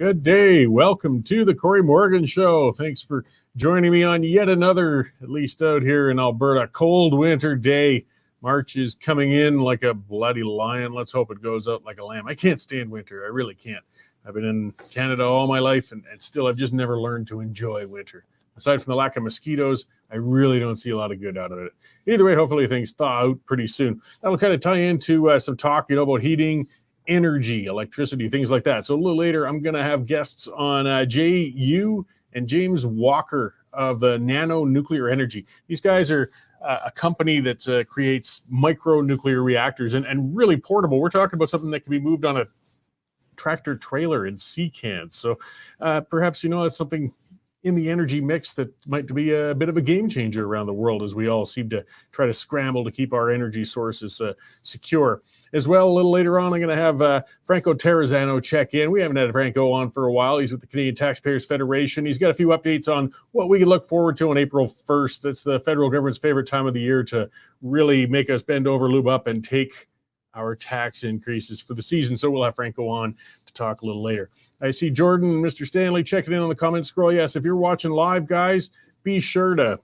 Good day. Welcome to the Cory Morgan Show. Thanks for joining me on yet another, at least out here in Alberta, cold winter day. March is coming in like a bloody lion. Let's hope it goes out like a lamb. I can't stand winter. I really can't. I've been in Canada all my life, and still I've just never learned to enjoy winter. Aside from the lack of mosquitoes, I really don't see a lot of good out of it. Either way, hopefully things thaw out pretty soon. That'll kind of tie into some talk, about heating, energy, electricity, things like that. So a little later, I'm going to have guests on J.U. and James Walker of the Nano Nuclear Energy. These guys are a company that creates micronuclear reactors and really portable. We're talking about something that can be moved on a tractor trailer in sea cans. So perhaps, that's something in the energy mix that might be a bit of a game changer around the world as we all seem to try to scramble to keep our energy sources secure. As well, a little later on, I'm going to have Franco Terrazzano check in. We haven't had Franco on for a while. He's with the Canadian Taxpayers Federation. He's got a few updates on what we can look forward to on April 1st. That's the federal government's favorite time of the year to really make us bend over, lube up, and take our tax increases for the season. So we'll have Franco on to talk a little later. I see Jordan and Mr. Stanley checking in on the comment scroll. Yes, if you're watching live, guys, be sure to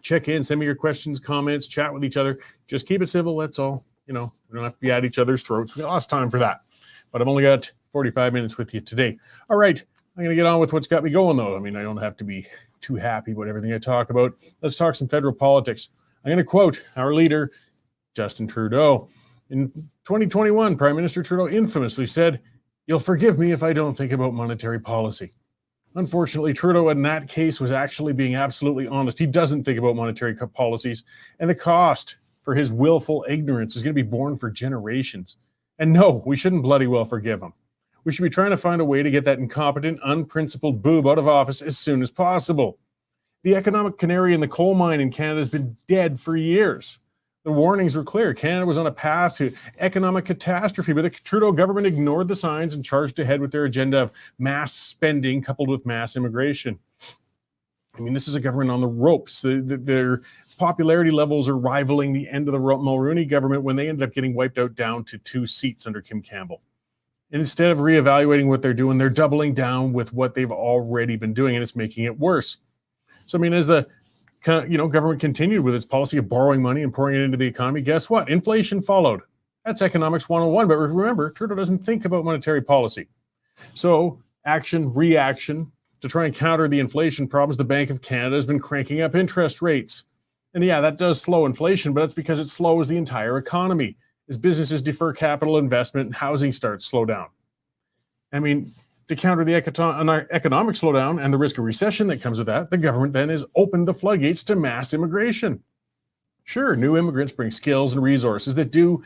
check in, send me your questions, comments, chat with each other. Just keep it civil, that's all. We don't have to be at each other's throats. We got lots of time for that. But I've only got 45 minutes with you today. All right, I'm going to get on with what's got me going, though. I mean, I don't have to be too happy about everything I talk about. Let's talk some federal politics. I'm going to quote our leader, Justin Trudeau. In 2021, Prime Minister Trudeau infamously said, "You'll forgive me if I don't think about monetary policy." Unfortunately, Trudeau in that case was actually being absolutely honest. He doesn't think about monetary policies, and the cost for his willful ignorance is going to be borne for generations. And no, we shouldn't bloody well forgive him. We should be trying to find a way to get that incompetent, unprincipled boob out of office as soon as possible. The economic canary in the coal mine in Canada has been dead for years. The warnings were clear. Canada was on a path to economic catastrophe, but the Trudeau government ignored the signs and charged ahead with their agenda of mass spending coupled with mass immigration. I mean, this is a government on the ropes. Their popularity levels are rivaling the end of the Mulroney government when they ended up getting wiped out down to 2 seats under Kim Campbell. And instead of reevaluating what they're doing, they're doubling down with what they've already been doing, and it's making it worse. So, I mean, as the government continued with its policy of borrowing money and pouring it into the economy, guess what? Inflation followed. That's economics 101. But remember, Trudeau doesn't think about monetary policy. So action, reaction, to try and counter the inflation problems, the Bank of Canada has been cranking up interest rates. And yeah, that does slow inflation, but that's because it slows the entire economy. As businesses defer capital investment and housing starts to slow down. I mean, to counter the economic slowdown and the risk of recession that comes with that, the government then has opened the floodgates to mass immigration. Sure, new immigrants bring skills and resources that do,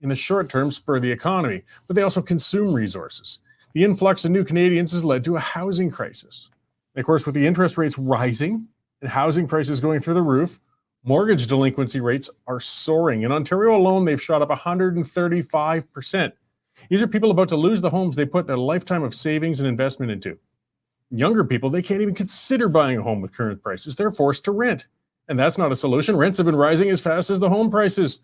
in the short term, spur the economy, but they also consume resources. The influx of new Canadians has led to a housing crisis. And of course, with the interest rates rising and housing prices going through the roof, mortgage delinquency rates are soaring. In Ontario alone, they've shot up 135%. These are people about to lose the homes they put their lifetime of savings and investment into. Younger people, they can't even consider buying a home with current prices. They're forced to rent. And that's not a solution. Rents have been rising as fast as the home prices.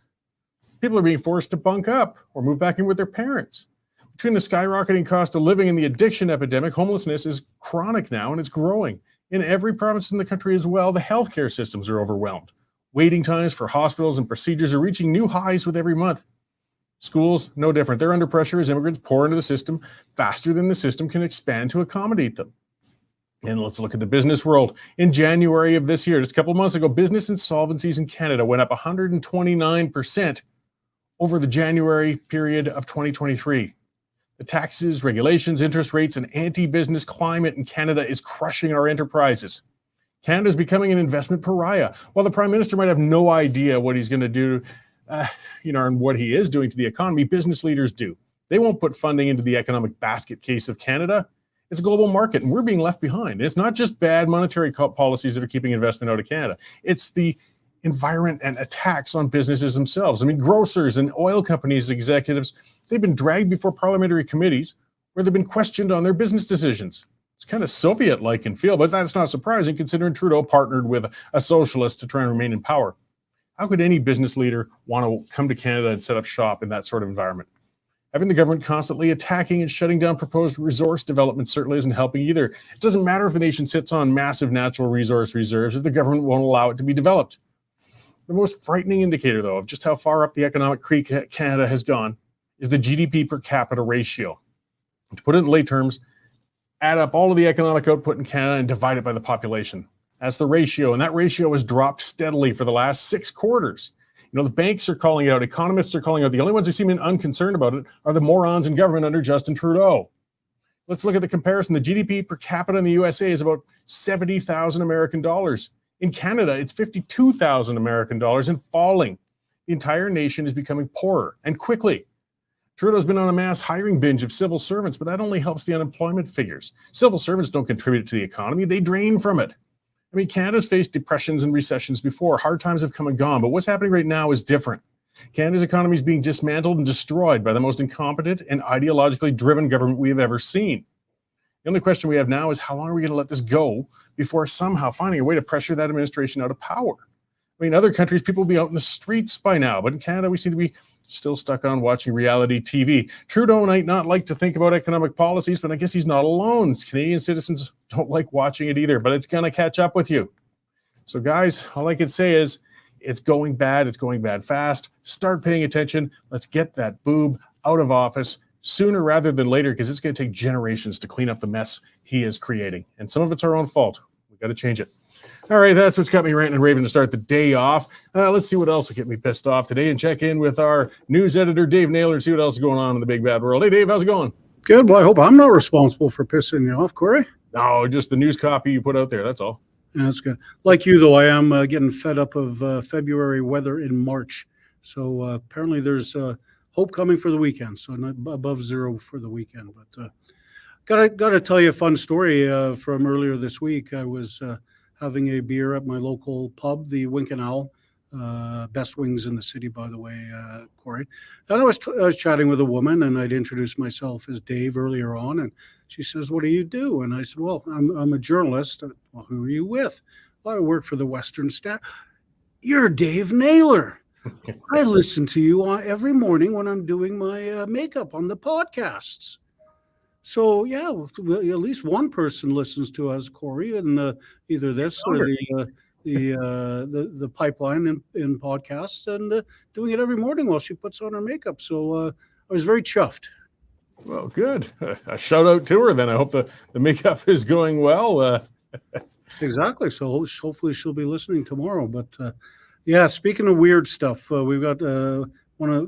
People are being forced to bunk up or move back in with their parents. Between the skyrocketing cost of living and the addiction epidemic, homelessness is chronic now, and it's growing. In every province in the country as well, the healthcare systems are overwhelmed. Waiting times for hospitals and procedures are reaching new highs with every month. Schools, no different. They're under pressure as immigrants pour into the system faster than the system can expand to accommodate them. And let's look at the business world. In January of this year, just a couple of months ago, business insolvencies in Canada went up 129% over the January period of 2023. The taxes, regulations, interest rates, and anti-business climate in Canada is crushing our enterprises. Canada is becoming an investment pariah. While the Prime Minister might have no idea what he's going to do, and what he is doing to the economy, business leaders do. They won't put funding into the economic basket case of Canada. It's a global market, and we're being left behind. It's not just bad monetary policies that are keeping investment out of Canada. It's the environment and attacks on businesses themselves. I mean, grocers and oil companies executives, they've been dragged before parliamentary committees where they've been questioned on their business decisions. It's kind of Soviet-like in feel, but that's not surprising considering Trudeau partnered with a socialist to try and remain in power. How could any business leader want to come to Canada and set up shop in that sort of environment? Having the government constantly attacking and shutting down proposed resource development certainly isn't helping either. It doesn't matter if the nation sits on massive natural resource reserves if the government won't allow it to be developed. The most frightening indicator, though, of just how far up the economic creek Canada has gone is the GDP per capita ratio. To put it in lay terms, add up all of the economic output in Canada and divide it by the population. That's the ratio, and that ratio has dropped steadily for the last 6 quarters. You know, the banks are calling it out, economists are calling it out. The only ones who seem unconcerned about it are the morons in government under Justin Trudeau. Let's look at the comparison. The GDP per capita in the USA is about 70,000 American dollars. In Canada, it's 52,000 American dollars and falling. The entire nation is becoming poorer, and quickly. Trudeau's been on a mass hiring binge of civil servants, but that only helps the unemployment figures. Civil servants don't contribute to the economy, they drain from it. I mean, Canada's faced depressions and recessions before. Hard times have come and gone, but what's happening right now is different. Canada's economy is being dismantled and destroyed by the most incompetent and ideologically driven government we have ever seen. The only question we have now is how long are we going to let this go before somehow finding a way to pressure that administration out of power? I mean, other countries, people will be out in the streets by now, but in Canada, we seem to be still stuck on watching reality TV. Trudeau might not like to think about economic policies, but I guess he's not alone. Canadian citizens don't like watching it either, but it's going to catch up with you. So guys, all I can say is it's going bad fast. Start paying attention. Let's get that boob out of office sooner rather than later, because it's going to take generations to clean up the mess he is creating. And some of it's our own fault. We've got to change it. All right, that's what's got me ranting and raving to start the day off. Let's see what else will get me pissed off today and check in with our news editor, Dave Naylor, and see what else is going on in the big bad world. Hey, Dave, how's it going? Good. Well, I hope I'm not responsible for pissing you off, Cory. No, just the news copy you put out there, that's all. Yeah, that's good. Like you, though, I am getting fed up of February weather in March. So apparently there's hope coming for the weekend, so not above zero for the weekend. But gotta tell you a fun story from earlier this week. I was having a beer at my local pub, the Wink and Owl, best wings in the city, by the way, Cory. And I was chatting with a woman, and I'd introduced myself as Dave earlier on, and she says, "What do you do?" And I said, "Well, I'm a journalist." "Well, who are you with?" "Well, I work for the Western Stat." "You're Dave Naylor. I listen to you every morning when I'm doing my makeup on the podcasts." So yeah, well, at least one person listens to us, Cory, and either this or the pipeline in podcasts, and doing it every morning while she puts on her makeup. So I was very chuffed. Well, good. A shout out to her then. I hope the makeup is going well. Exactly. So hopefully she'll be listening tomorrow. But yeah, speaking of weird stuff, we've got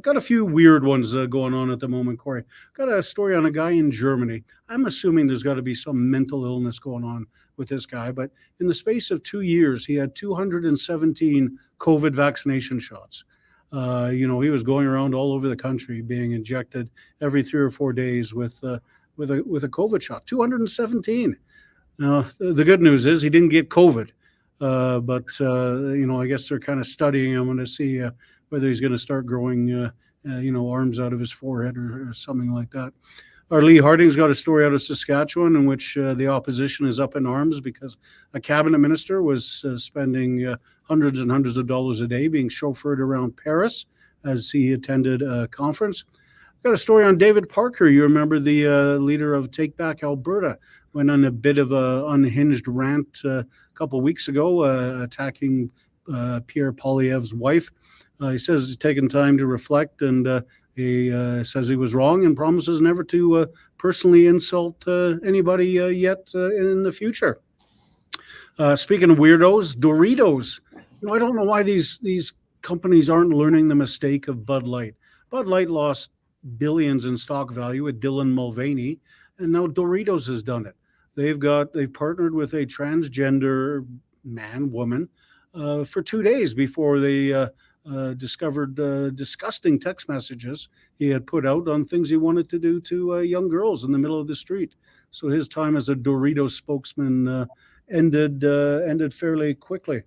got a few weird ones going on at the moment, Cory. Got a story on a guy in Germany. I'm assuming there's got to be some mental illness going on with this guy, but in the space of 2 years, he had 217 COVID vaccination shots. He was going around all over the country being injected every 3 or 4 days with a COVID shot. 217. Now, the good news is he didn't get COVID, but I guess they're kind of studying him to see whether he's going to start growing, arms out of his forehead or something like that. Our Lee Harding's got a story out of Saskatchewan in which the opposition is up in arms because a cabinet minister was spending hundreds and hundreds of dollars a day being chauffeured around Paris as he attended a conference. Got a story on David Parker. You remember the leader of Take Back Alberta went on a bit of an unhinged rant a couple of weeks ago attacking Pierre Poilievre's wife. He says he's taken time to reflect, and he says he was wrong and promises never to personally insult anybody yet in the future. Speaking of weirdos, Doritos. I don't know why these companies aren't learning the mistake of Bud Light. Bud Light lost billions in stock value with Dylan Mulvaney, and now Doritos has done it. They've partnered with a transgender woman, for 2 days before they discovered disgusting text messages he had put out on things he wanted to do to young girls in the middle of the street. So his time as a Doritos spokesman ended fairly quickly.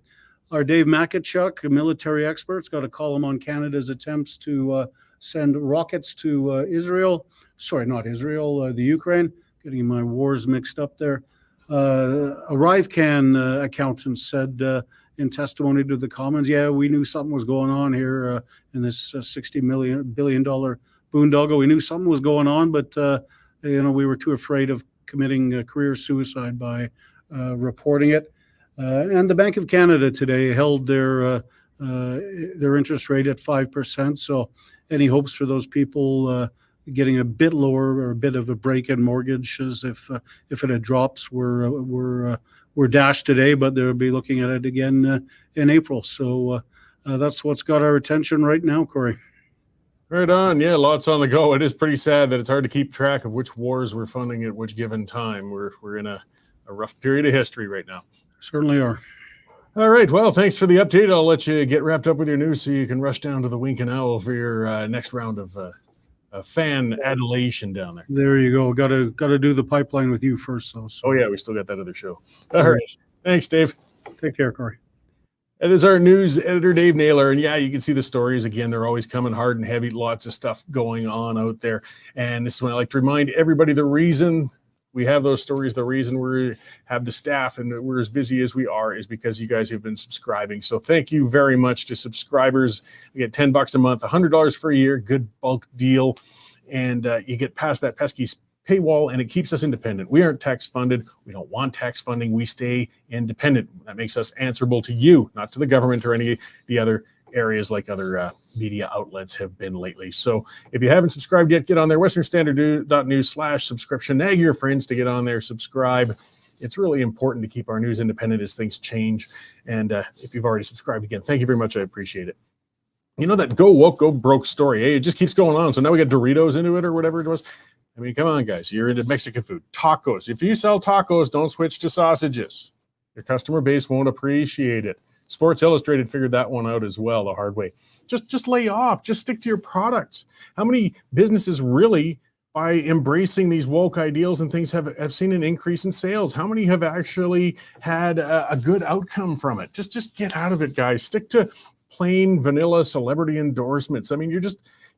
Our Dave Makachuk, a military expert's got a column on Canada's attempts to send rockets to Israel. Sorry, not Israel, the Ukraine. Getting my wars mixed up there. ArriveCan accountants said in testimony to the Commons, yeah, we knew something was going on here in this $60 billion boondoggle. We knew something was going on, but we were too afraid of committing career suicide by reporting it. And the Bank of Canada today held their interest rate at 5%. So any hopes for those people getting a bit lower or a bit of a break in mortgages if it drops were dashed today, but they'll be looking at it again in April. So that's what's got our attention right now, Cory. Right on. Yeah, lots on the go. It is pretty sad that it's hard to keep track of which wars we're funding at which given time. We're in a rough period of history right now. Certainly are. All right. Well, thanks for the update. I'll let you get wrapped up with your news so you can rush down to the Wink and Owl for your next round of fan adulation down there. There you go. Got to do the pipeline with you first, though. So. Oh, yeah. We still got that other show. All right. Thanks, Dave. Take care, Cory. It is our news editor, Dave Naylor. And yeah, you can see the stories again. They're always coming hard and heavy. Lots of stuff going on out there. And this is when I like to remind everybody the reason we have those stories, the reason we have the staff and we're as busy as we are is because you guys have been subscribing. So thank you very much to subscribers. You get $10 a month, $100 for a year, good bulk deal. And you get past that pesky paywall and it keeps us independent. We aren't tax funded. We don't want tax funding. We stay independent. That makes us answerable to you, not to the government or any of the other areas like other media outlets have been lately. So if you haven't subscribed yet, get on there, westernstandard.news/subscription. Nag your friends to get on there, subscribe. It's really important to keep our news independent as things change. And if you've already subscribed, again, thank you very much. I appreciate it. You know that go woke, go broke story, eh? It just keeps going on. So now we got Doritos into it or whatever it was. I mean, come on, guys. You're into Mexican food. Tacos. If you sell tacos, don't switch to sausages. Your customer base won't appreciate it. Sports Illustrated figured that one out as well the hard way. Just lay off. Just stick to your products. How many businesses really, by embracing these woke ideals and things, have seen an increase in sales? How many have actually had a good outcome from it? Just get out of it, guys. Stick to plain vanilla celebrity endorsements. I mean, you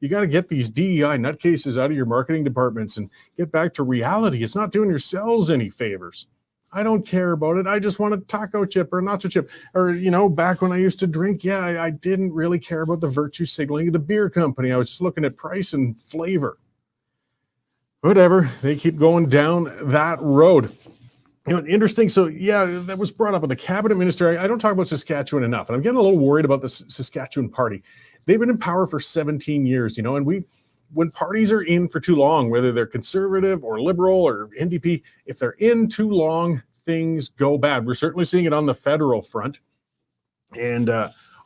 got to get these DEI nutcases out of your marketing departments and get back to reality. It's not doing yourselves any favors. I don't care about it. I just want a taco chip or a nacho chip. Or, back when I used to drink, I didn't really care about the virtue signaling of the beer company. I was just looking at price and flavor. Whatever. They keep going down that road. Interesting. So, that was brought up with the cabinet minister. I don't talk about Saskatchewan enough, and I'm getting a little worried about the Saskatchewan party. They've been in power for 17 years, and when parties are in for too long, whether they're conservative or liberal or NDP, if they're in too long, things go bad. We're certainly seeing it on the federal front. And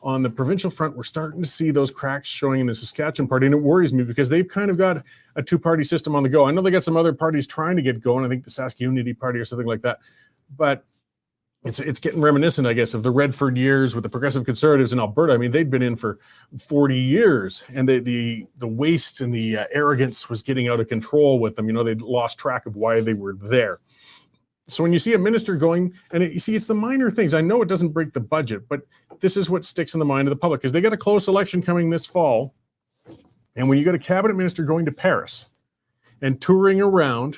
on the provincial front, we're starting to see those cracks showing in the Saskatchewan party. And it worries me because they've kind of got a two-party system on the go. I know they got some other parties trying to get going. I think the Sask Unity Party or something like that. But it's getting reminiscent, I guess, of the Redford years with the Progressive Conservatives in Alberta. I mean, they'd been in for 40 years, and the waste and the arrogance was getting out of control with them. They'd lost track of why they were there. So when you see a minister going, and it's the minor things. I know it doesn't break the budget, but this is what sticks in the mind of the public, because they got a close election coming this fall. And when you got a cabinet minister going to Paris and touring around,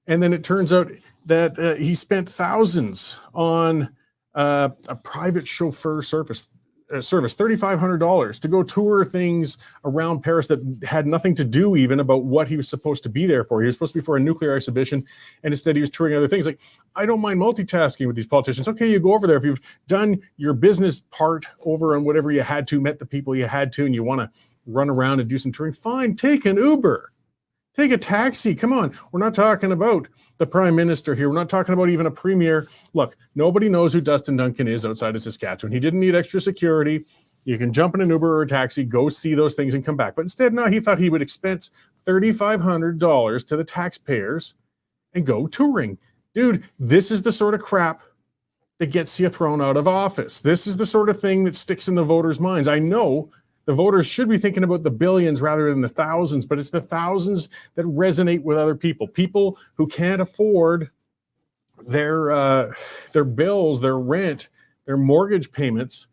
and then it turns out that he spent thousands on a private chauffeur service, $3,500 to go tour things around Paris that had nothing to do even about what he was supposed to be there for. He was supposed to be for a nuclear exhibition, and instead he was touring other things. Like, I don't mind multitasking with these politicians. Okay, you go over there. If you've done your business part over on whatever you had to, met the people you had to, and you want to run around and do some touring, fine, take an Uber. Take a taxi. Come on. We're not talking about the prime minister here. We're not talking about even a premier. Look, nobody knows who Dustin Duncan is outside of Saskatchewan. He didn't need extra security. You can jump in an Uber or a taxi, go see those things and come back. But instead, no, he thought he would expense $3,500 to the taxpayers and go touring. Dude, this is the sort of crap that gets you thrown out of office. This is the sort of thing that sticks in the voters' minds. I know the voters should be thinking about the billions rather than the thousands, but it's the thousands that resonate with other people who can't afford their bills, their rent, their mortgage payments,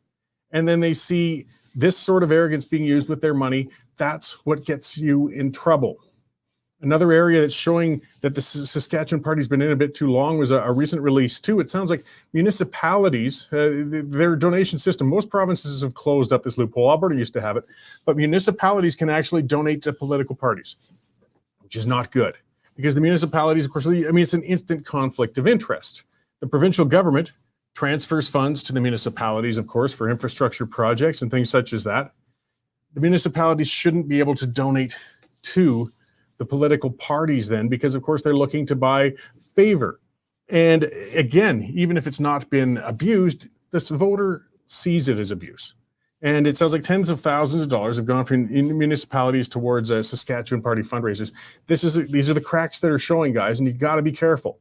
and then they see this sort of arrogance being used with their money. That's what gets you in trouble. Another area that's showing that the Saskatchewan party's been in a bit too long was a recent release too. It sounds like municipalities, their donation system, most provinces have closed up this loophole. Alberta used to have it, but municipalities can actually donate to political parties, which is not good because the municipalities, of course, it's an instant conflict of interest. The provincial government transfers funds to the municipalities, of course, for infrastructure projects and things such as that. The municipalities shouldn't be able to donate to the political parties then, because of course they're looking to buy favor. And again, even if it's not been abused, this voter sees it as abuse. And it sounds like tens of thousands of dollars have gone from municipalities towards Saskatchewan party fundraisers. These are the cracks that are showing, guys, and you got to be careful,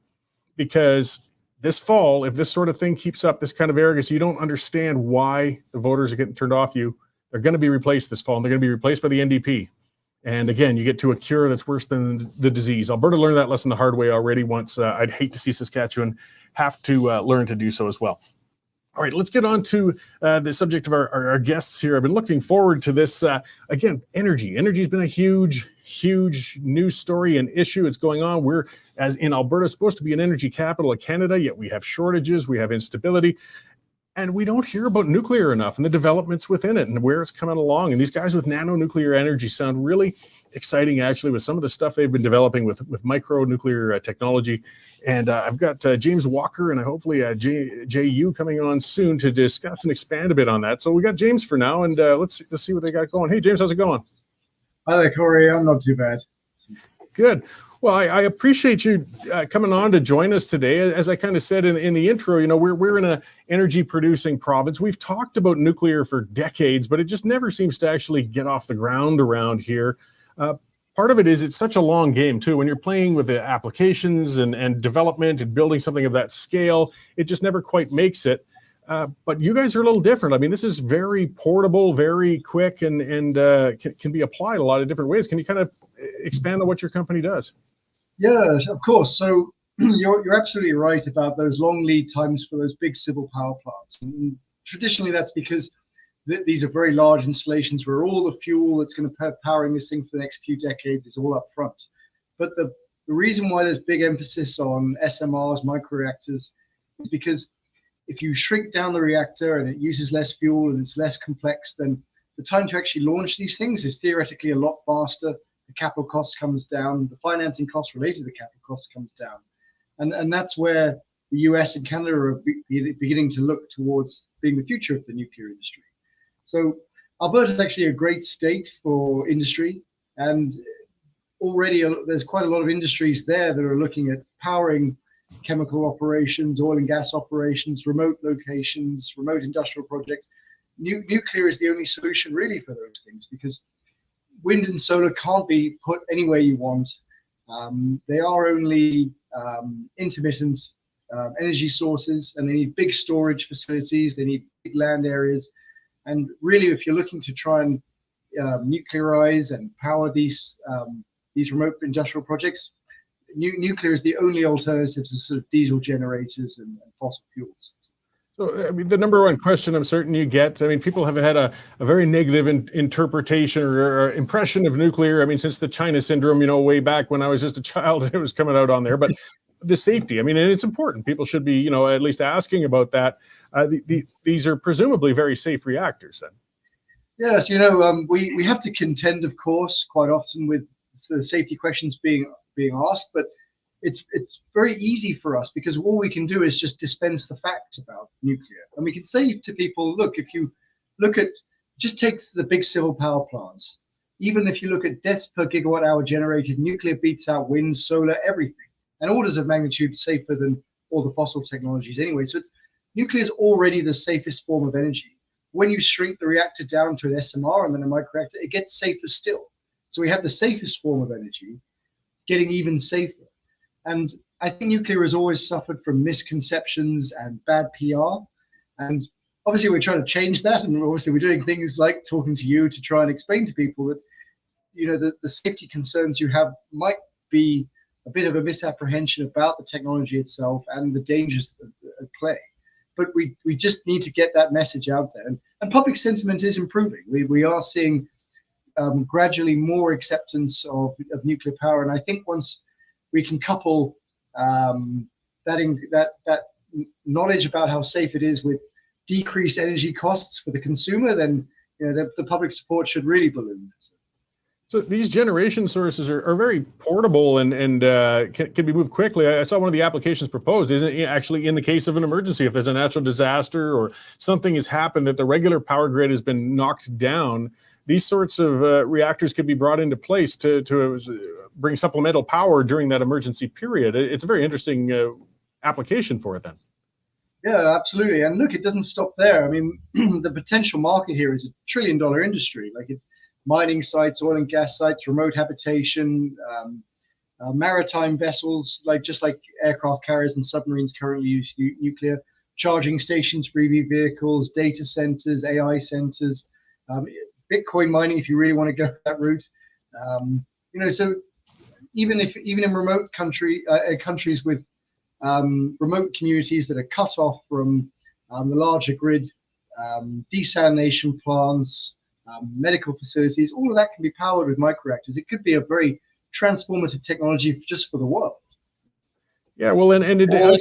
because this fall, if this sort of thing keeps up, this kind of arrogance, you don't understand why the voters are getting turned off you. They're going to be replaced this fall, and they're going to be replaced by the NDP. And again, you get to a cure that's worse than the disease. Alberta learned that lesson the hard way already once. I'd hate to see Saskatchewan have to learn to do so as well. All right, let's get on to the subject of our guests here. I've been looking forward to this. Again, energy. Energy has been a huge news story and issue. It's going on. We're, as in Alberta, supposed to be an energy capital of Canada, yet we have shortages, we have instability. And we don't hear about nuclear enough and the developments within it and where it's coming along. And these guys with nano nuclear energy sound really exciting, actually, with some of the stuff they've been developing with micronuclear technology. And I've got James Walker and hopefully JU coming on soon to discuss and expand a bit on that. So we got James for now, and let's see what they got going. Hey, James, how's it going? Hi there, Cory. I'm not too bad. Good. Well, I appreciate you coming on to join us today. As I kind of said in the intro, we're in an energy producing province. We've talked about nuclear for decades, but it just never seems to actually get off the ground around here. Part of it is it's such a long game too. When you're playing with the applications and development and building something of that scale, it just never quite makes it. But you guys are a little different. I mean, this is very portable, very quick, and can be applied a lot of different ways. Can you kind of expand on what your company does? Yeah, of course. So you're absolutely right about those long lead times for those big civil power plants. And traditionally, that's because these are very large installations where all the fuel that's going to be powering this thing for the next few decades is all up front. But the reason why there's big emphasis on SMRs, microreactors, is because if you shrink down the reactor and it uses less fuel and it's less complex, then the time to actually launch these things is theoretically a lot faster. The capital cost comes down, the financing costs related to the capital costs comes down. And that's where the US and Canada are beginning to look towards being the future of the nuclear industry. So Alberta is actually a great state for industry, and already there's quite a lot of industries there that are looking at powering chemical operations, oil and gas operations, remote locations, remote industrial projects. Nuclear is the only solution really for those things, because wind and solar can't be put anywhere you want. They are only intermittent energy sources, and they need big storage facilities. They need big land areas. And really, if you're looking to try and nuclearize and power these remote industrial projects, nuclear is the only alternative to sort of diesel generators and fossil fuels. So, I mean, the number one question I'm certain you get, I mean, people have had a very negative interpretation or impression of nuclear. I mean, since the China syndrome, way back when I was just a child, it was coming out on there. But the safety, I mean, and it's important. People should be, at least asking about that. These are presumably very safe reactors then. Yes, we have to contend, of course, quite often with the safety questions being asked, but it's very easy for us because all we can do is just dispense the facts about nuclear. And we can say to people, look, if you look at, just take the big civil power plants, even if you look at deaths per gigawatt hour generated, nuclear beats out wind, solar, everything, and orders of magnitude safer than all the fossil technologies anyway. So nuclear is already the safest form of energy. When you shrink the reactor down to an SMR and then a microreactor, it gets safer still. So we have the safest form of energy getting even safer. And I think nuclear has always suffered from misconceptions and bad PR. And obviously we're trying to change that. And obviously we're doing things like talking to you to try and explain to people that, the safety concerns you have might be a bit of a misapprehension about the technology itself and the dangers at play. But we just need to get that message out there. And public sentiment is improving. We are seeing gradually more acceptance of nuclear power. And I think once we can couple that knowledge about how safe it is with decreased energy costs for the consumer, then the public support should really balloon. So these generation sources are very portable and can be moved quickly. I saw one of the applications proposed isn't actually in the case of an emergency, if there's a natural disaster or something has happened that the regular power grid has been knocked down, these sorts of reactors could be brought into place to bring supplemental power during that emergency period. It's a very interesting application for it then. Yeah, absolutely. And look, it doesn't stop there. I mean, the potential market here is $1 trillion industry. Like, it's mining sites, oil and gas sites, remote habitation, maritime vessels, just like aircraft carriers and submarines currently use nuclear, charging stations for EV vehicles, data centers, AI centers, Bitcoin mining, if you really want to go that route. So even in remote countries with remote communities that are cut off from the larger grid, desalination plants, medical facilities, all of that can be powered with microreactors. It could be a very transformative technology just for the world. Yeah, well, and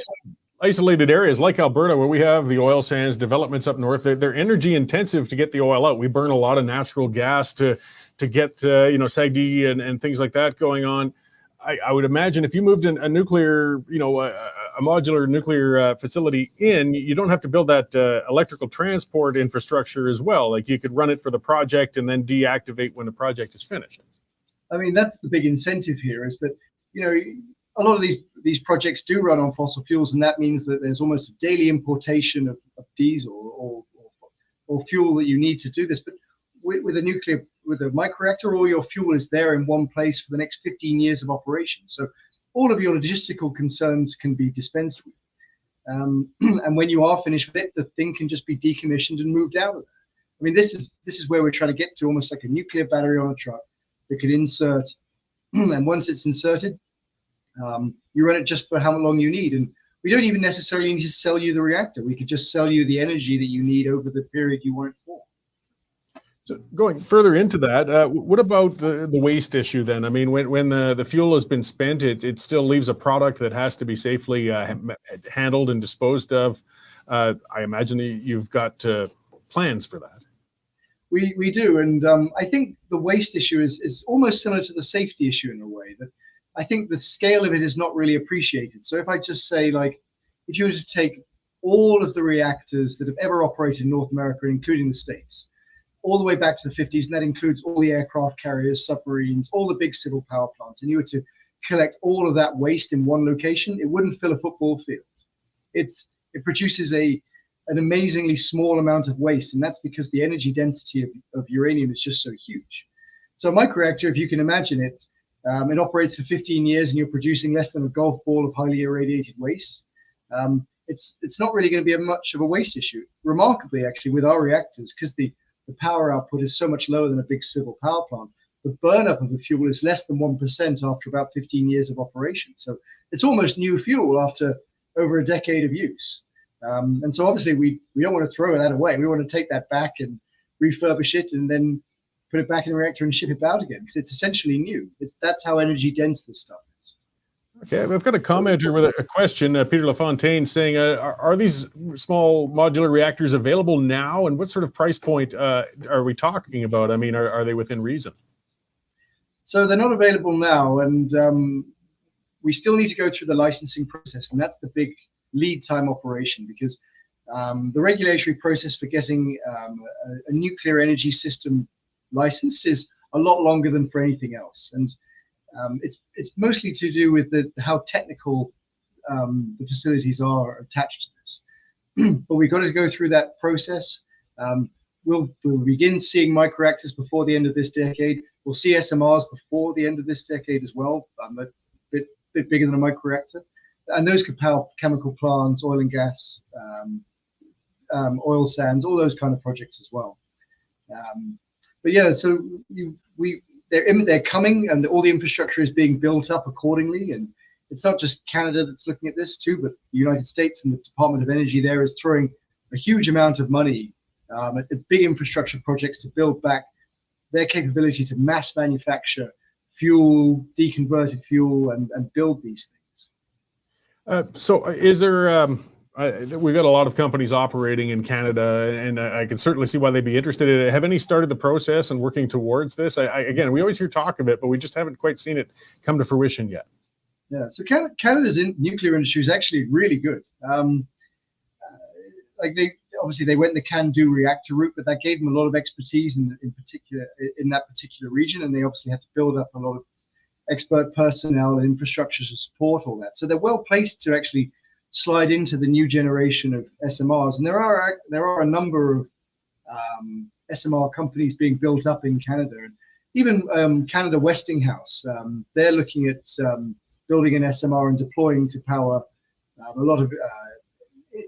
isolated areas like Alberta, where we have the oil sands developments up north, they're energy intensive to get the oil out. We burn a lot of natural gas to get SAGD and things like that going on. I would imagine if you moved a nuclear, a modular nuclear facility in, you don't have to build that electrical transport infrastructure as well. Like, you could run it for the project and then deactivate when the project is finished. I mean, that's the big incentive here, is that, a lot of these projects do run on fossil fuels, and that means that there's almost a daily importation of diesel or fuel that you need to do this. But with a microreactor, all your fuel is there in one place for the next 15 years of operation. So all of your logistical concerns can be dispensed with. And when you are finished with it, the thing can just be decommissioned and moved out of there. I mean, this is where we're trying to get to, almost like a nuclear battery on a truck that could insert. And once it's inserted, you run it just for how long you need. And we don't even necessarily need to sell you the reactor. We could just sell you the energy that you need over the period you want it for. So going further into that, what about the waste issue then? I mean, when the fuel has been spent, it still leaves a product that has to be safely handled and disposed of. I imagine you've got plans for that. We do, and I think the waste issue is almost similar to the safety issue in a way, that I think the scale of it is not really appreciated. So if I just say, if you were to take all of the reactors that have ever operated in North America, including the States, all the way back to the 50s, and that includes all the aircraft carriers, submarines, all the big civil power plants, and you were to collect all of that waste in one location, it wouldn't fill a football field. It produces an amazingly small amount of waste, and that's because the energy density of uranium is just so huge. So a microreactor, if you can imagine it, it operates for 15 years and you're producing less than a golf ball of highly irradiated waste. It's not really going to be much of a waste issue. Remarkably, actually, with our reactors, because the power output is so much lower than a big civil power plant, the burnup of the fuel is less than 1% after about 15 years of operation. So it's almost new fuel after over a decade of use. And so obviously we don't want to throw that away. We want to take that back and refurbish it and then put it back in the reactor and ship it out again, because it's essentially new. That's how energy dense this stuff is. Okay, I've got a commenter with a question, Peter LaFontaine, saying, are these small modular reactors available now? And what sort of price point are we talking about? I mean, are they within reason? So they're not available now, and we still need to go through the licensing process, and that's the big lead time operation, because the regulatory process for getting a nuclear energy system licensed is a lot longer than for anything else. And it's mostly to do with how technical the facilities are attached to this. But we've got to go through that process. We'll begin seeing microreactors before the end of this decade. We'll see SMRs before the end of this decade as well, a bit bigger than a microreactor. And those could power chemical plants, oil and gas, oil sands, all those kind of projects as well. But yeah, so they're coming, and all the infrastructure is being built up accordingly. And it's not just Canada that's looking at this too, but the United States and the Department of Energy there is throwing a huge amount of money at the big infrastructure projects to build back their capability to mass manufacture fuel, deconverted fuel, and build these things. So is there, we've got a lot of companies operating in Canada, and I can certainly see why they'd be interested in it. Have any started the process and working towards this? Again, we always hear talk of it, but we just haven't quite seen it come to fruition yet. Yeah, so Canada's nuclear industry is actually really good. Like they went the can-do reactor route, but that gave them a lot of expertise in that particular region, and they obviously had to build up a lot of expert personnel and infrastructure to support all that. So they're well placed to actually slide into the new generation of SMRs, and there are a number of SMR companies being built up in Canada, and even Canada Westinghouse. They're looking at building an SMR and deploying to power a lot of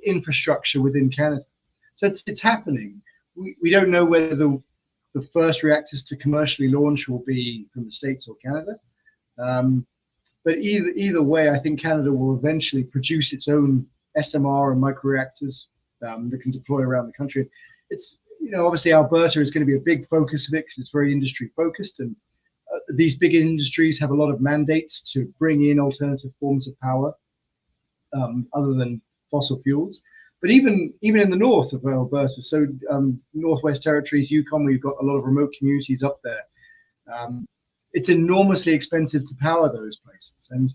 infrastructure within Canada. So it's happening. We don't know whether the first reactors to commercially launch will be from the States or Canada. But either way, I think Canada will eventually produce its own SMR and microreactors that can deploy around the country. It's, obviously Alberta is going to be a big focus of it because it's very industry focused, and these big industries have a lot of mandates to bring in alternative forms of power other than fossil fuels. But even in the north of Alberta, so Northwest Territories, Yukon, we've got a lot of remote communities up there. It's enormously expensive to power those places, and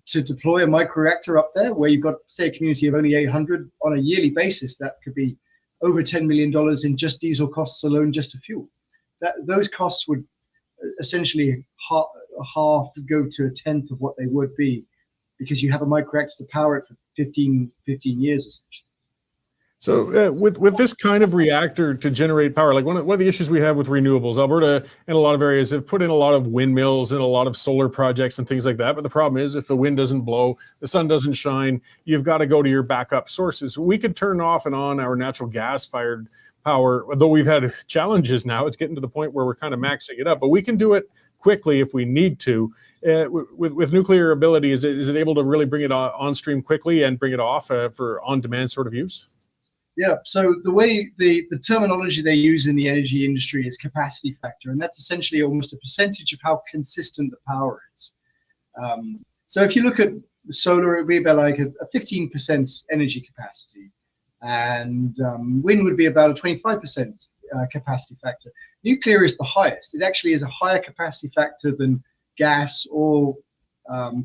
to deploy a microreactor up there where you've got, say, a community of only 800 on a yearly basis, that could be over $10 million in just diesel costs alone, just to fuel. Those costs would essentially half go to a tenth of what they would be, because you have a microreactor to power it for 15 years essentially. So with this kind of reactor to generate power, like one of the issues we have with renewables, Alberta in a lot of areas have put in a lot of windmills and a lot of solar projects and things like that. But the problem is, if the wind doesn't blow, the sun doesn't shine, you've got to go to your backup sources. We could turn off and on our natural gas-fired power, though we've had challenges now. It's getting to the point where we're kind of maxing it up, but we can do it quickly if we need to. With nuclear ability, is it able to really bring it on stream quickly and bring it off for on-demand sort of use? Yeah, so the way the terminology they use in the energy industry is capacity factor, and that's essentially almost a percentage of how consistent the power is. So if you look at solar, it would be about like a 15% energy capacity, and wind would be about a 25% capacity factor. Nuclear is the highest. It actually is a higher capacity factor than gas or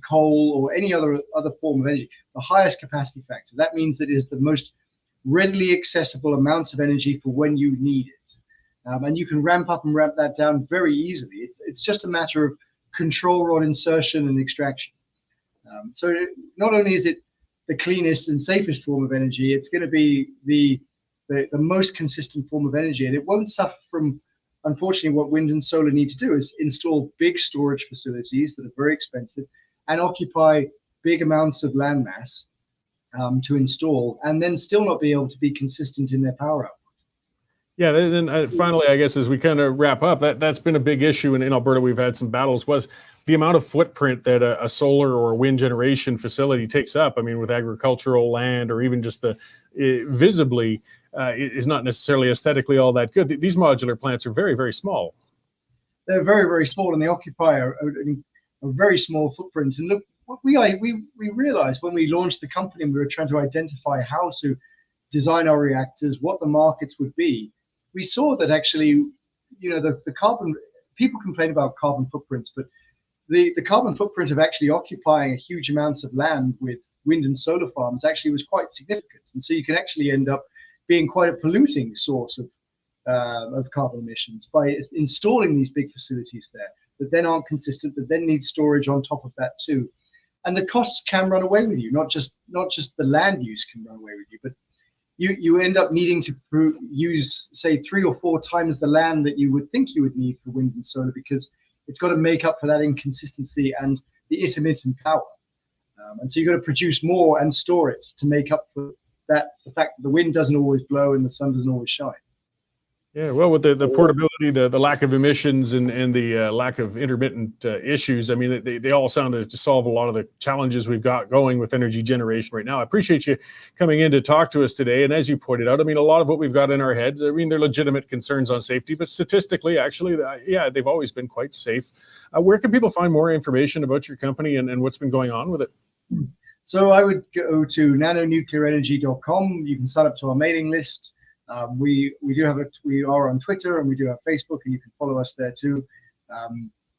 coal or any other form of energy. The highest capacity factor. That means that it is the most readily accessible amounts of energy for when you need it, and you can ramp up and ramp that down very easily. It's just a matter of control rod insertion and extraction. So not only is it the cleanest and safest form of energy, it's going to be the most consistent form of energy, and it won't suffer from, unfortunately, what wind and solar need to do is install big storage facilities that are very expensive and occupy big amounts of land mass to install, and then still not be able to be consistent in their power output. Yeah, then finally, I guess as we kind of wrap up, that's been a big issue in Alberta. We've had some battles, was the amount of footprint that a solar or wind generation facility takes up. I mean, with agricultural land, or even just visibly is not necessarily aesthetically all that good. These modular plants are very, very small. They're very, very small, and they occupy a very small footprint. And look, what we realized when we launched the company and we were trying to identify how to design our reactors, what the markets would be, we saw that actually, the carbon, people complain about carbon footprints, but the carbon footprint of actually occupying a huge amounts of land with wind and solar farms actually was quite significant. And so you can actually end up being quite a polluting source of carbon emissions by installing these big facilities there that then aren't consistent, that then need storage on top of that too. And the costs can run away with you. Not just the land use can run away with you, but you end up needing to use, say, 3 or 4 times the land that you would think you would need for wind and solar, because it's got to make up for that inconsistency and the intermittent power. And so you've got to produce more and store it to make up for that, the fact that the wind doesn't always blow and the sun doesn't always shine. Yeah, well, with the portability, the lack of emissions, and the lack of intermittent issues, I mean, they all sound to solve a lot of the challenges we've got going with energy generation right now. I appreciate you coming in to talk to us today. And as you pointed out, I mean, a lot of what we've got in our heads, I mean, they're legitimate concerns on safety, but statistically, actually, yeah, they've always been quite safe. Where can people find more information about your company and what's been going on with it? So I would go to nanonuclearenergy.com. You can sign up to our mailing list. We are on Twitter, and we do have Facebook, and you can follow us there too.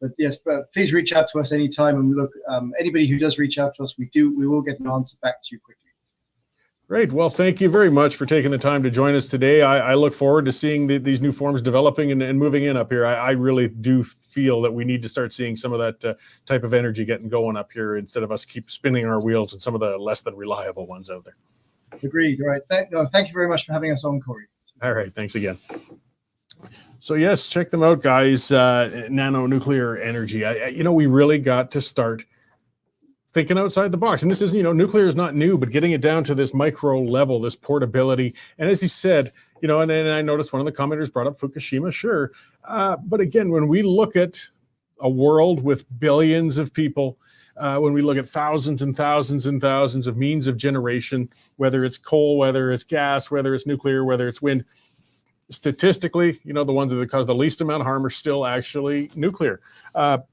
But yes, please reach out to us anytime. And look, anybody who does reach out to us, we will get an answer back to you quickly. Great. Well, thank you very much for taking the time to join us today. I look forward to seeing these new forms developing and moving in up here. I really do feel that we need to start seeing some of that type of energy getting going up here instead of us keep spinning our wheels and some of the less than reliable ones out there. Agreed. All right. Thank you very much for having us on, Cory. All right. Thanks again. So yes, check them out, guys. Nano Nuclear Energy. We really got to start thinking outside the box. And this is, nuclear is not new, but getting it down to this micro level, this portability. And as he said, and I noticed one of the commenters brought up Fukushima, sure. But again, when we look at a world with billions of people, when we look at thousands and thousands and thousands of means of generation, whether it's coal, whether it's gas, whether it's nuclear, whether it's wind, statistically, the ones that cause the least amount of harm are still actually nuclear.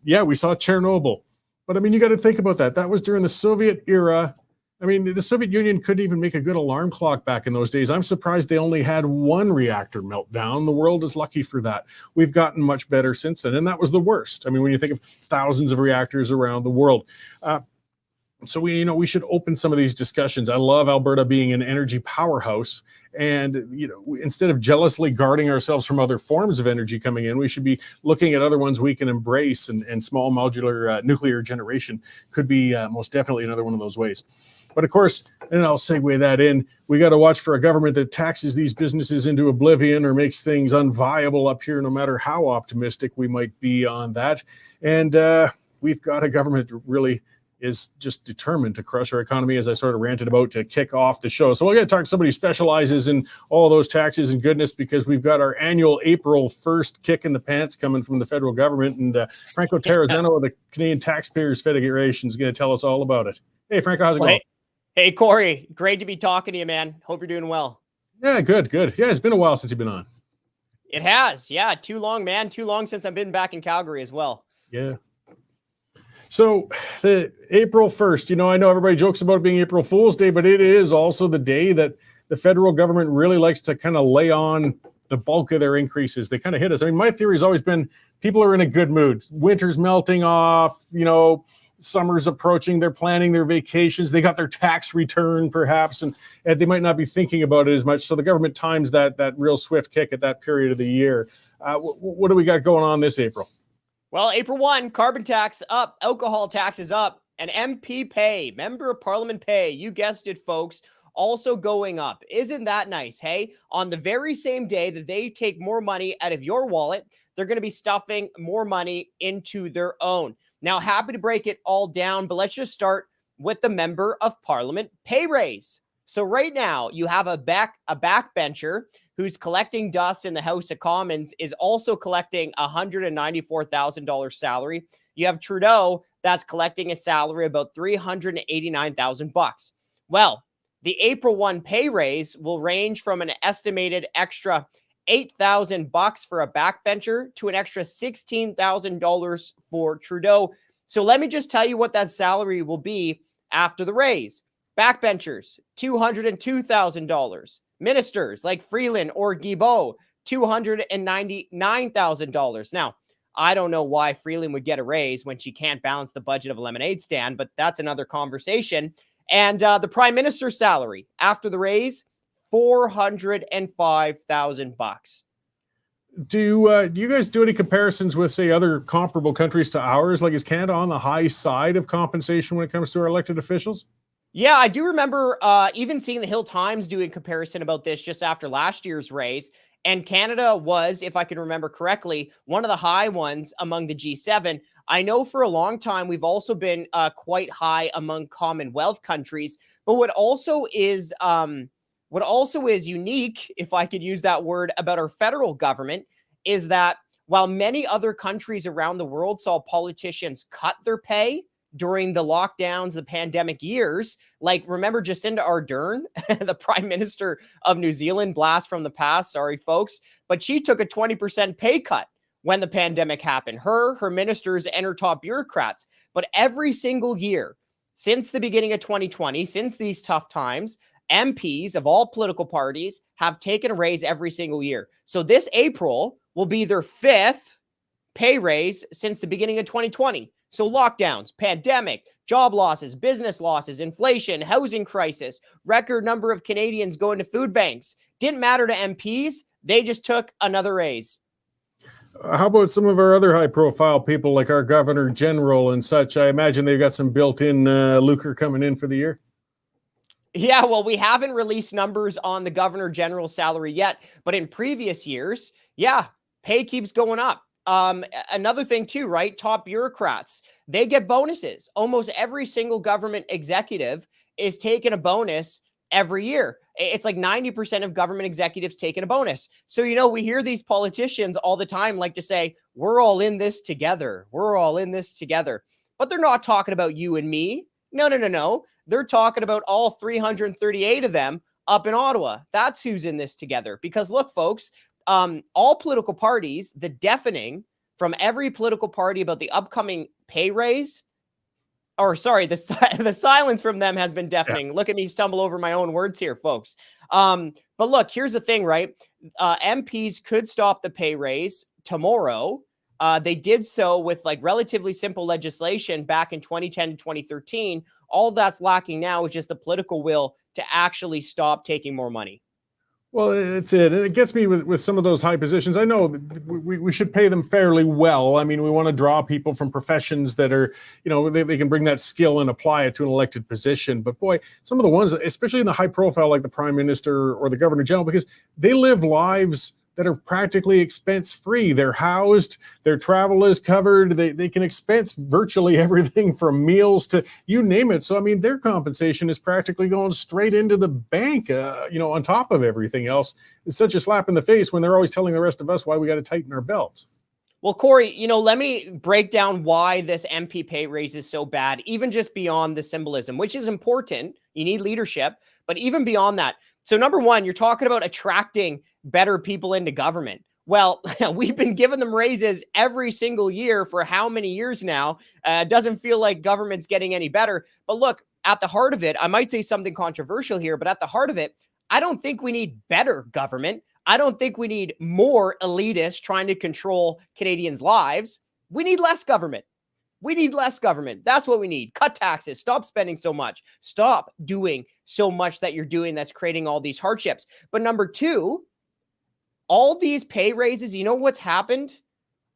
Yeah, we saw Chernobyl. But I mean, you got to think about that. That was during the Soviet era. I mean, the Soviet Union couldn't even make a good alarm clock back in those days. I'm surprised they only had one reactor meltdown. The world is lucky for that. We've gotten much better since then, and that was the worst. I mean, when you think of thousands of reactors around the world. So we should open some of these discussions. I love Alberta being an energy powerhouse, and instead of jealously guarding ourselves from other forms of energy coming in, we should be looking at other ones we can embrace. And small modular nuclear generation could be most definitely another one of those ways. But of course, and I'll segue that in, we got to watch for a government that taxes these businesses into oblivion or makes things unviable up here, no matter how optimistic we might be on that. And we've got a government that really is just determined to crush our economy, as I sort of ranted about to kick off the show. So we're going to talk to somebody who specializes in all those taxes and goodness, because we've got our annual April 1st kick in the pants coming from the federal government. And Franco Terrazzano of the Canadian Taxpayers Federation is going to tell us all about it. Hey, Franco, how's it going? Hey, Cory. Great to be talking to you, man. Hope you're doing well. Yeah, good. Yeah, it's been a while since you've been on. It has. Yeah, too long, man. Too long since I've been back in Calgary as well. Yeah. So the April 1st, I know everybody jokes about it being April Fool's Day, but it is also the day that the federal government really likes to kind of lay on the bulk of their increases. They kind of hit us. I mean, my theory has always been people are in a good mood. Winter's melting off, summer's approaching. They're planning their vacations. They got their tax return perhaps, and they might not be thinking about it as much. So the government times that real swift kick at that period of the year. What do we got going on this April? Well, April 1, carbon tax up, alcohol taxes up, and MP pay, member of parliament pay, you guessed it, folks, also going up. Isn't that nice, hey? On the very same day that they take more money out of your wallet, they're going to be stuffing more money into their own. Now, happy to break it all down, but let's just start with the member of parliament pay raise. So right now, you have a backbencher who's collecting dust in the House of Commons is also collecting $194,000 salary. You have Trudeau that's collecting a salary about $389,000. Well, the April 1 pay raise will range from an estimated extra $8,000 for a backbencher to an extra $16,000 for Trudeau. So let me just tell you what that salary will be after the raise. Backbenchers, $202,000. Ministers like Freeland or Guilbeault, $299,000. Now, I don't know why Freeland would get a raise when she can't balance the budget of a lemonade stand, but that's another conversation. And the prime minister's salary after the raise, $405,000. Do you guys do any comparisons with, say, other comparable countries to ours? Like, is Canada on the high side of compensation when it comes to our elected officials? Yeah, I do remember even seeing the Hill Times doing a comparison about this just after last year's raise. And Canada was, if I can remember correctly, one of the high ones among the G7. I know for a long time we've also been quite high among Commonwealth countries. But what also is what also is unique, if I could use that word, about our federal government is that while many other countries around the world saw politicians cut their pay during the lockdowns, the pandemic years, like remember Jacinda Ardern, the Prime Minister of New Zealand, blast from the past, sorry folks, but she took a 20% pay cut when the pandemic happened. Her ministers, and her top bureaucrats. But every single year since the beginning of 2020, since these tough times, MPs of all political parties have taken a raise every single year. So this April will be their 5th pay raise since the beginning of 2020. So lockdowns, pandemic, job losses, business losses, inflation, housing crisis, record number of Canadians going to food banks. Didn't matter to MPs. They just took another raise. How about some of our other high-profile people like our Governor General and such? I imagine they've got some built-in lucre coming in for the year. Yeah, well, we haven't released numbers on the Governor General's salary yet, but in previous years, yeah, pay keeps going up. Another thing too, right? Top bureaucrats, they get bonuses. Almost every single government executive is taking a bonus every year. It's like 90% of government executives taking a bonus. So, you know, we hear these politicians all the time like to say, we're all in this together. We're all in this together. But they're not talking about you and me. No. They're talking about all 338 of them up in Ottawa. That's who's in this together. Because look, folks, all political parties, the deafening from every political party about the upcoming pay raise, or sorry, the silence from them has been deafening. Yeah. Look at me stumble over my own words here, folks. But look, here's the thing, right? MPs could stop the pay raise tomorrow. They did so with like relatively simple legislation back in 2010 to 2013. All that's lacking now is just the political will to actually stop taking more money. Well, it's it. And it gets me with some of those high positions. I know we should pay them fairly well. I mean, we want to draw people from professions that are, you know, they can bring that skill and apply it to an elected position. But boy, some of the ones, especially in the high profile, like the Prime Minister or the Governor General, because they live lives that are practically expense free. They're housed, their travel is covered. They can expense virtually everything from meals to you name it. So, I mean, their compensation is practically going straight into the bank, you know, on top of everything else. It's such a slap in the face when they're always telling the rest of us why we got to tighten our belts. Well, Cory, you know, let me break down why this MP pay raise is so bad, even just beyond the symbolism, which is important. You need leadership, but even beyond that. So number one, you're talking about attracting better people into government. Well, we've been giving them raises every single year for how many years now? Doesn't feel like government's getting any better. But look, at the heart of it, I might say something controversial here, but at the heart of it, I don't think we need better government. I don't think we need more elitists trying to control Canadians' lives. We need less government. We need less government. That's what we need. Cut taxes. Stop spending so much. Stop doing so much that you're doing that's creating all these hardships. But number two, all these pay raises, you know what's happened?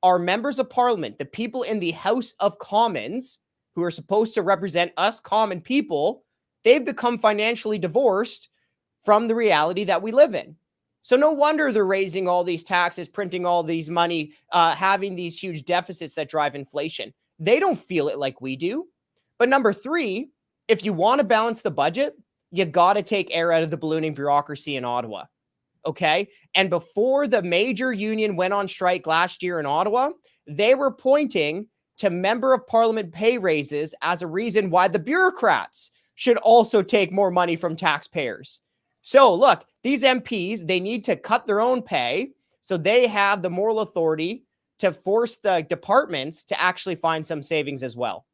Our members of parliament, the people in the House of Commons who are supposed to represent us common people, they've become financially divorced from the reality that we live in. So no wonder they're raising all these taxes, printing all these money, having these huge deficits that drive inflation. They don't feel it like we do. But number three, if you want to balance the budget, you got to take air out of the ballooning bureaucracy in Ottawa. Okay. And before the major union went on strike last year in Ottawa, they were pointing to member of parliament pay raises as a reason why the bureaucrats should also take more money from taxpayers. So look, these MPs, they need to cut their own pay so they have the moral authority to force the departments to actually find some savings as well.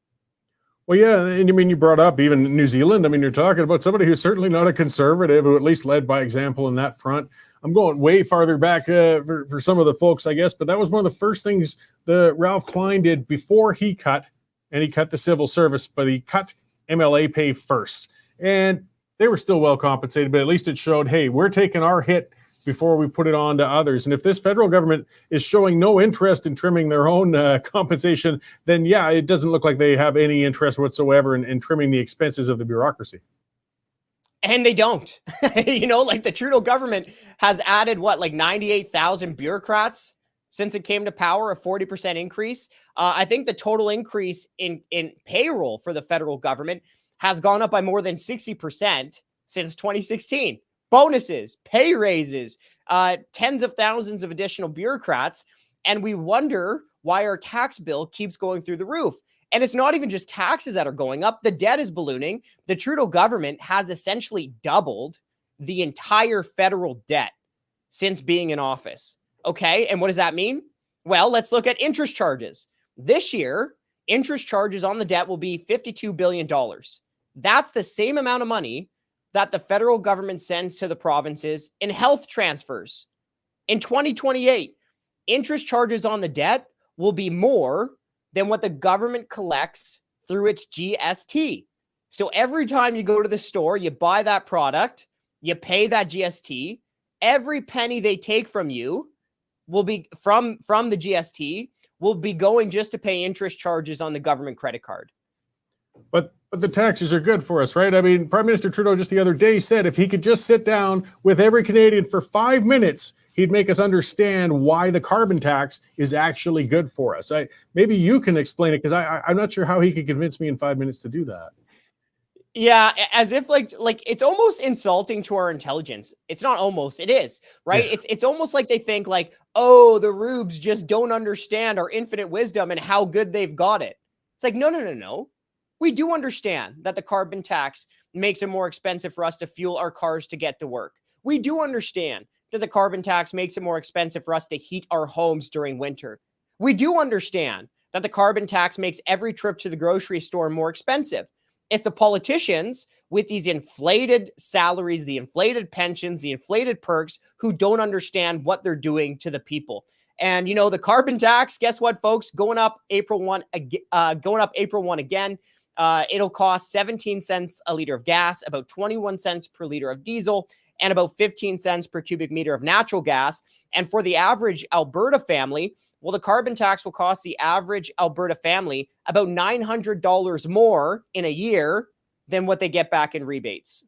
Well, yeah, and I mean, you brought up even New Zealand. I mean, you're talking about somebody who's certainly not a conservative, who at least led by example in that front. I'm going way farther back for some of the folks, I guess, but that was one of the first things that Ralph Klein did before he cut, and he cut the civil service, but he cut MLA pay first. And they were still well compensated, but at least it showed, hey, we're taking our hit before we put it on to others. And if this federal government is showing no interest in trimming their own compensation, then yeah, it doesn't look like they have any interest whatsoever in trimming the expenses of the bureaucracy. And they don't. You know, like the Trudeau government has added what, like 98,000 bureaucrats since it came to power, a 40% increase. I think the total increase in payroll for the federal government has gone up by more than 60% since 2016. bonuses, pay raises, tens of thousands of additional bureaucrats. And we wonder why our tax bill keeps going through the roof. And it's not even just taxes that are going up. The debt is ballooning. The Trudeau government has essentially doubled the entire federal debt since being in office. Okay. And what does that mean? Well, let's look at interest charges. This year, interest charges on the debt will be $52 billion. That's the same amount of money that the federal government sends to the provinces in health transfers. In 2028, interest charges on the debt will be more than what the government collects through its GST. So every time you go to the store, you buy that product, you pay that GST, every penny they take from you will be from the GST will be going just to pay interest charges on the government credit card. But the taxes are good for us, right? I mean, Prime Minister Trudeau just the other day said if he could just sit down with every Canadian for 5 minutes, he'd make us understand why the carbon tax is actually good for us. Maybe you can explain it, because I'm not sure how he could convince me in 5 minutes to do that. Yeah, as if like it's almost insulting to our intelligence. It's not almost, it is, right? Yeah. It's almost like they think like, oh, the rubes just don't understand our infinite wisdom and how good they've got it. It's like, no. We do understand that the carbon tax makes it more expensive for us to fuel our cars to get to work. We do understand that the carbon tax makes it more expensive for us to heat our homes during winter. We do understand that the carbon tax makes every trip to the grocery store more expensive. It's the politicians with these inflated salaries, the inflated pensions, the inflated perks who don't understand what they're doing to the people. And, you know, the carbon tax, guess what, folks? Going up April 1 again. It'll cost 17 cents a liter of gas, about 21 cents per liter of diesel, and about 15 cents per cubic meter of natural gas. And for the average Alberta family, well, the carbon tax will cost the average Alberta family about $900 more in a year than what they get back in rebates.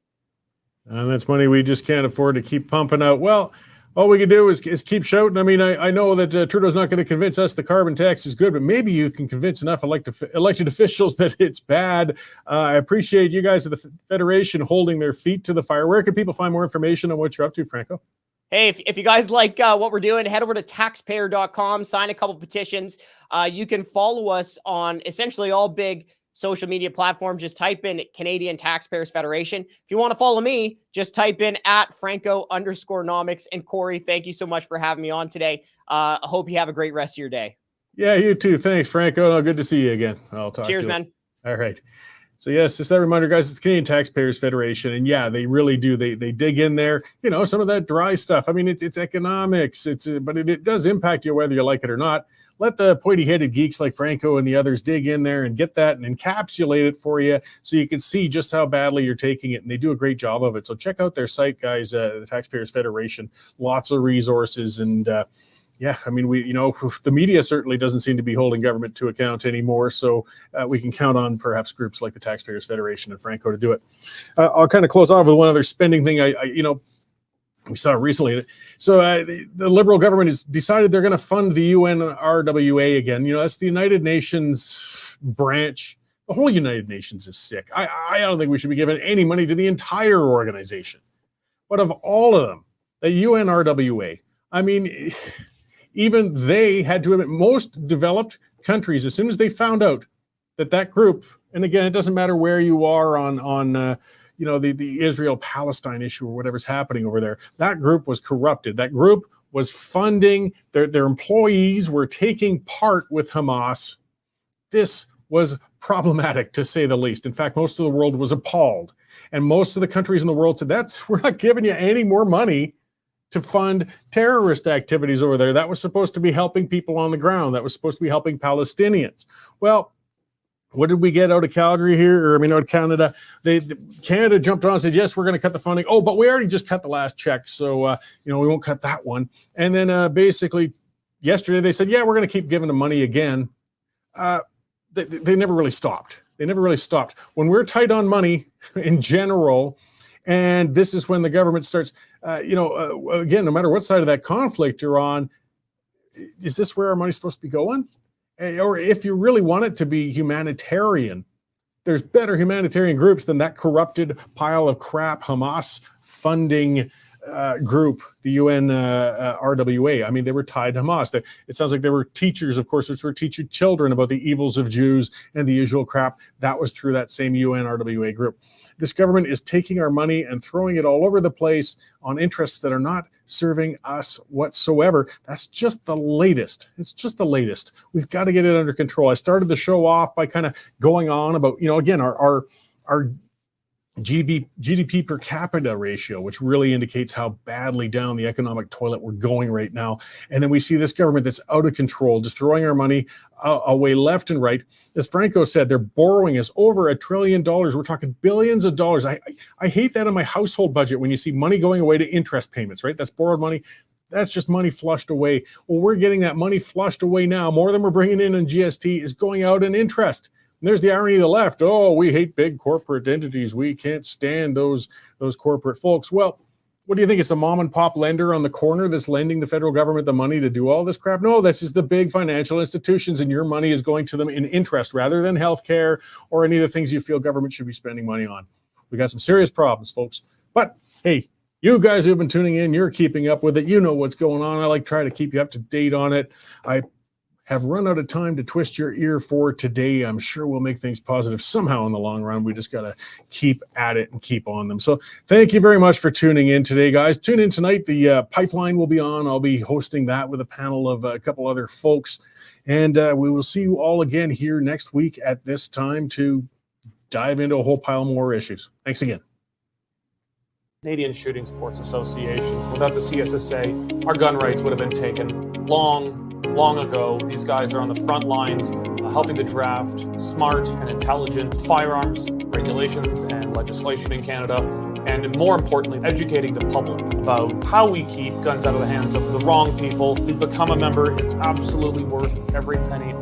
And that's money we just can't afford to keep pumping out. Well, all we can do is keep shouting. I mean, I know that Trudeau's not going to convince us the carbon tax is good, but maybe you can convince enough elected officials that it's bad. I appreciate you guys at the Federation holding their feet to the fire. Where can people find more information on what you're up to, Franco? Hey, if you guys like what we're doing, head over to taxpayer.com, sign a couple petitions. You can follow us on essentially all big social media platforms. Just type in Canadian Taxpayers Federation. If you want to follow me, just type in @Franco_nomics. And Cory, thank you so much for having me on today. I hope you have a great rest of your day. Yeah, you too. Thanks, Franco. Good to see you again. I'll talk to you. Cheers, man. All right. So yes, just that reminder, guys, it's Canadian Taxpayers Federation. And yeah, they really do. They dig in there, you know, some of that dry stuff. I mean, it's economics, but it does impact you whether you like it or not. Let the pointy-headed geeks like Franco and the others dig in there and get that and encapsulate it for you so you can see just how badly you're taking it. And they do a great job of it. So check out their site, guys, the Taxpayers Federation. Lots of resources. And yeah, I mean, the media certainly doesn't seem to be holding government to account anymore. So we can count on perhaps groups like the Taxpayers Federation and Franco to do it. I'll kind of close off with one other spending thing. We saw recently. So the Liberal government has decided they're going to fund the UNRWA again. You know, that's the United Nations branch. The whole United Nations is sick. I don't think we should be giving any money to the entire organization. But of all of them, the UNRWA, I mean, even they had to admit, most developed countries, as soon as they found out that group, and again, it doesn't matter where you are on the Israel-Palestine issue or whatever's happening over there, that group was corrupted. That group was funding, their employees were taking part with Hamas. This was problematic, to say the least. In fact, most of the world was appalled. And most of the countries in the world said, we're not giving you any more money to fund terrorist activities over there. That was supposed to be helping people on the ground. That was supposed to be helping Palestinians. Well, what did we get out of Calgary here? Out of Canada? Canada jumped on and said, yes, we're going to cut the funding. Oh, but we already just cut the last check. So, we won't cut that one. And then basically yesterday they said, yeah, we're going to keep giving them money again. They never really stopped. When we're tight on money in general, and this is when the government starts, again, no matter what side of that conflict you're on, is this where our money's supposed to be going? Or if you really want it to be humanitarian, there's better humanitarian groups than that corrupted pile of crap Hamas funding group, the UN RWA. I mean, they were tied to Hamas. It sounds like there were teachers, of course, which were teaching children about the evils of Jews and the usual crap. That was through that same UN RWA group. This government is taking our money and throwing it all over the place on interests that are not serving us whatsoever. That's just the latest. It's just the latest. We've got to get it under control. I started the show off by kind of going on about, again, our GDP per capita ratio, which really indicates how badly down the economic toilet we're going right now. And then we see this government that's out of control, just throwing our money away left and right. As Franco said, they're borrowing us over $1 trillion. We're talking billions of dollars. I hate that in my household budget when you see money going away to interest payments, right? That's borrowed money. That's just money flushed away. Well, we're getting that money flushed away now. More than we're bringing in GST is going out in interest. And there's the irony of the left. Oh, we hate big corporate entities. We can't stand those corporate folks. Well, what do you think? It's a mom and pop lender on the corner that's lending the federal government the money to do all this crap? No, this is the big financial institutions, and your money is going to them in interest rather than healthcare or any of the things you feel government should be spending money on. We got some serious problems, folks. But hey, you guys who've been tuning in, you're keeping up with it. You know what's going on. I like try to keep you up to date on it. I have run out of time to twist your ear for today. I'm sure we'll make things positive somehow in the long run. We just got to keep at it and keep on them. So thank you very much for tuning in today, guys. Tune in tonight. The pipeline will be on. I'll be hosting that with a panel of a couple other folks. And we will see you all again here next week at this time to dive into a whole pile more issues. Thanks again. Canadian Shooting Sports Association. Without the CSSA, our gun rights would have been taken long ago. These guys are on the front lines helping to draft smart and intelligent firearms regulations and legislation in Canada, and more importantly, educating the public about how we keep guns out of the hands of the wrong people. To become a member, it's absolutely worth every penny.